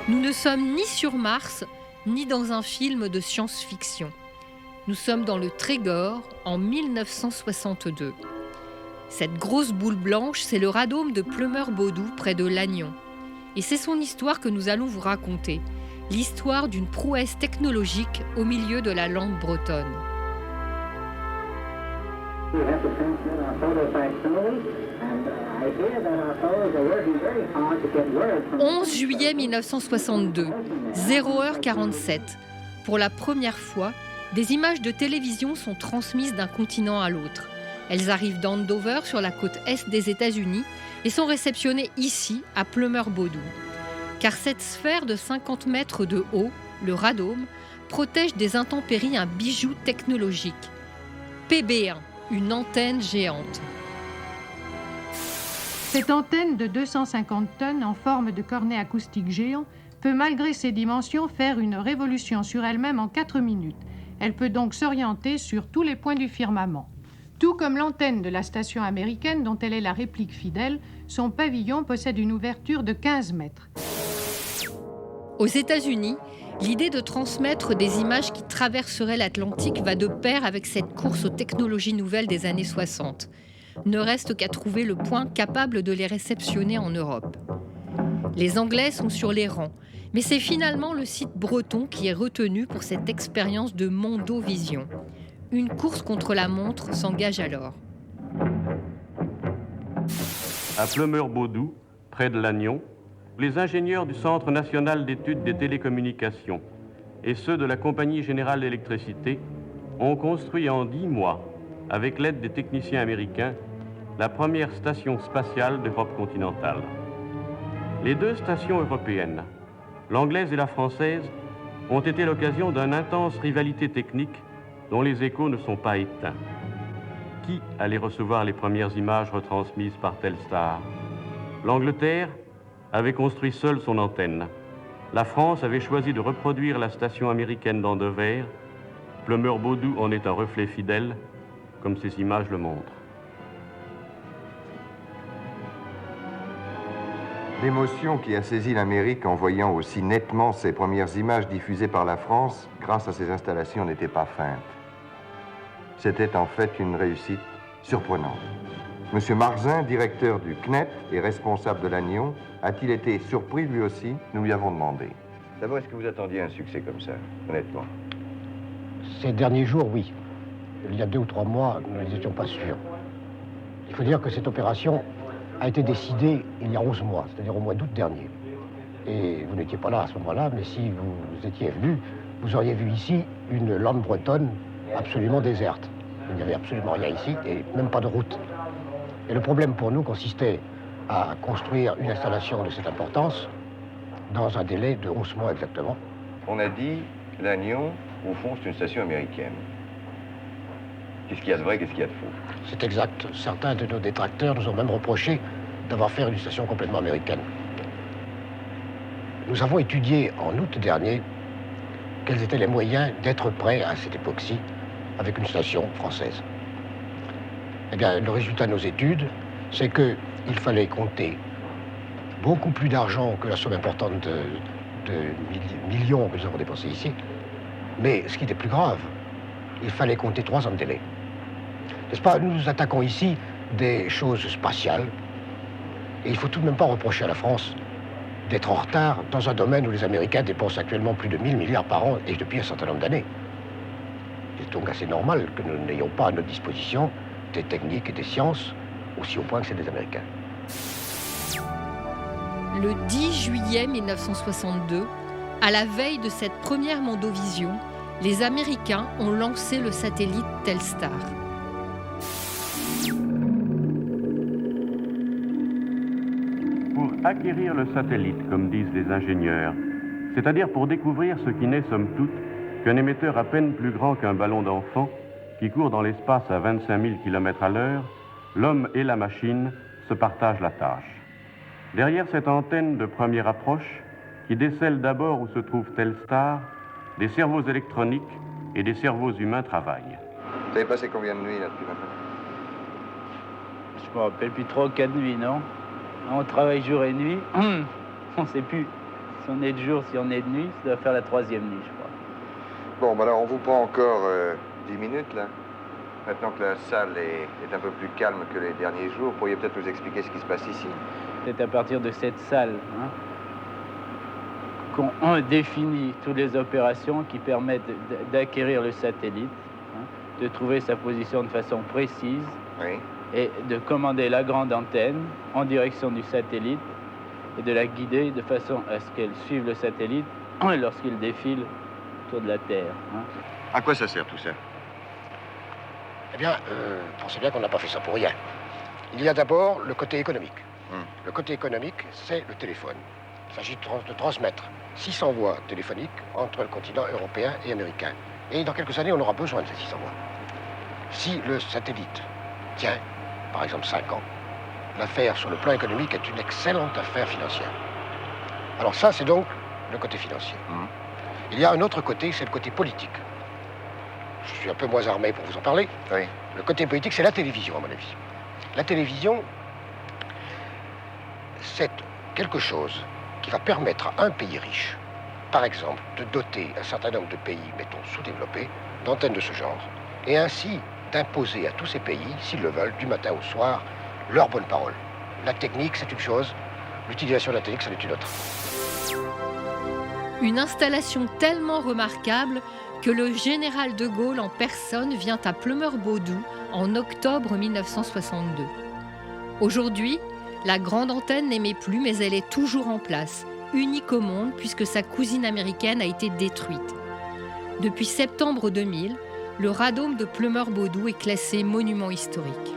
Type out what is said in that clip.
Nous ne sommes ni sur Mars, ni dans un film de science-fiction. Nous sommes dans le Trégor, en 1962. Cette grosse boule blanche, c'est le radome de Plumeur-Baudou, près de Lannion. Et c'est son histoire que nous allons vous raconter. L'histoire d'une prouesse technologique au milieu de la langue bretonne. 11 juillet 1962, 0h47. Pour la première fois, des images de télévision sont transmises d'un continent à l'autre. Elles arrivent d'Andover, sur la côte est des États-Unis, et sont réceptionnées ici, à Plumeur-Baudou. Car cette sphère de 50 mètres de haut, le radome, protège des intempéries un bijou technologique. PB1, une antenne géante. Cette antenne de 250 tonnes en forme de cornet acoustique géant peut, malgré ses dimensions, faire une révolution sur elle-même en 4 minutes. Elle peut donc s'orienter sur tous les points du firmament. Tout comme l'antenne de la station américaine dont elle est la réplique fidèle, son pavillon possède une ouverture de 15 mètres. Aux États-Unis, l'idée de transmettre des images qui traverseraient l'Atlantique va de pair avec cette course aux technologies nouvelles des années 60. Ne reste qu'à trouver le point capable de les réceptionner en Europe. Les Anglais sont sur les rangs, mais c'est finalement le site breton qui est retenu pour cette expérience de Mondovision. Une course contre la montre s'engage alors. À Plumeur-Baudou, près de Lannion, les ingénieurs du Centre national d'études des télécommunications et ceux de la Compagnie générale d'électricité ont construit en 10 mois, avec l'aide des techniciens américains, la première station spatiale d'Europe continentale. Les deux stations européennes, l'anglaise et la française, ont été l'occasion d'une intense rivalité technique dont les échos ne sont pas éteints. Qui allait recevoir les premières images retransmises par Telstar? L'Angleterre avait construit seule son antenne. La France avait choisi de reproduire la station américaine d'Andover. Plumeur-Baudou en est un reflet fidèle, comme ces images le montrent. L'émotion qui a saisi l'Amérique en voyant aussi nettement ces premières images diffusées par la France grâce à ces installations n'était pas feinte. C'était en fait une réussite surprenante. Monsieur Marzin, directeur du CNET et responsable de Lannion, a-t-il été surpris lui aussi? Nous lui avons demandé. D'abord, est-ce que vous attendiez un succès comme ça, honnêtement? Ces derniers jours, oui. Il y a 2 ou 3 mois, nous n'étions pas sûrs. Il faut dire que cette opération a été décidée il y a 11 mois, c'est-à-dire au mois d'août dernier. Et vous n'étiez pas là à ce moment-là, mais si vous étiez venu, vous auriez vu ici une lande bretonne absolument déserte. Il n'y avait absolument rien ici, et même pas de route. Et le problème pour nous consistait à construire une installation de cette importance dans un délai de 11 mois exactement. On a dit, Lannion, au fond, c'est une station américaine. Qu'est-ce qu'il y a de vrai, qu'est-ce qu'il y a de faux? C'est exact. Certains de nos détracteurs nous ont même reproché d'avoir fait une station complètement américaine. Nous avons étudié en août dernier quels étaient les moyens d'être prêts à cette époque-ci avec une station française. Eh bien, le résultat de nos études, c'est qu'il fallait compter beaucoup plus d'argent que la somme importante de millions que nous avons dépensés ici. Mais ce qui était plus grave, il fallait compter 3 ans de délai. N'est-ce pas? Nous nous attaquons ici des choses spatiales. Et il ne faut tout de même pas reprocher à la France d'être en retard dans un domaine où les Américains dépensent actuellement plus de 1000 milliards par an et depuis un certain nombre d'années. C'est donc assez normal que nous n'ayons pas à notre disposition des techniques et des sciences aussi au point que c'est des Américains. Le 10 juillet 1962, à la veille de cette première Mondovision, les Américains ont lancé le satellite Telstar. Pour acquérir le satellite, comme disent les ingénieurs, c'est-à-dire pour découvrir ce qui n'est, somme toute, qu'un émetteur à peine plus grand qu'un ballon d'enfant qui court dans l'espace à 25 000 km à l'heure, l'homme et la machine se partagent la tâche. Derrière cette antenne de première approche, qui décèle d'abord où se trouve Telstar, des cerveaux électroniques et des cerveaux humains travaillent. Vous avez passé combien de nuits là depuis maintenant? Je me rappelle plus trop, 4 nuits, non? On travaille jour et nuit, on sait plus. Si on est de jour, si on est de nuit, ça doit faire la 3e nuit, je crois. Bon, ben alors on vous prend encore 10 minutes, là. Maintenant que la salle est un peu plus calme que les derniers jours, vous pourriez peut-être nous expliquer ce qui se passe ici. C'est à partir de cette salle qu'on définit toutes les opérations qui permettent d'acquérir le satellite, de trouver sa position de façon précise Oui. et de commander la grande antenne en direction du satellite et de la guider de façon à ce qu'elle suive le satellite lorsqu'il défile autour de la Terre. À quoi ça sert tout ça? Eh bien, pensez bien qu'on n'a pas fait ça pour rien. Il y a d'abord le côté économique. Le côté économique, c'est le téléphone. Il s'agit de transmettre 600 voix téléphoniques entre le continent européen et américain. Et dans quelques années, on aura besoin de ces 600 voix. Si le satellite tient, par exemple, 5 ans, l'affaire sur le plan économique est une excellente affaire financière. Alors ça, c'est donc le côté financier. Il y a un autre côté, c'est le côté politique. Je suis un peu moins armé pour vous en parler. Oui. Le côté politique, c'est la télévision, à mon avis. La télévision, c'est quelque chose qui va permettre à un pays riche, par exemple, de doter un certain nombre de pays, mettons, sous-développés, d'antennes de ce genre, et ainsi d'imposer à tous ces pays, s'ils le veulent, du matin au soir, leur bonne parole. La technique, c'est une chose, l'utilisation de la technique, c'en est une autre. Une installation tellement remarquable que le général de Gaulle en personne vient à Pleumeur-Bodou en octobre 1962. Aujourd'hui, la grande antenne n'émet plus, mais elle est toujours en place, unique au monde puisque sa cousine américaine a été détruite. Depuis septembre 2000, le radome de Pleumeur-Bodou est classé monument historique.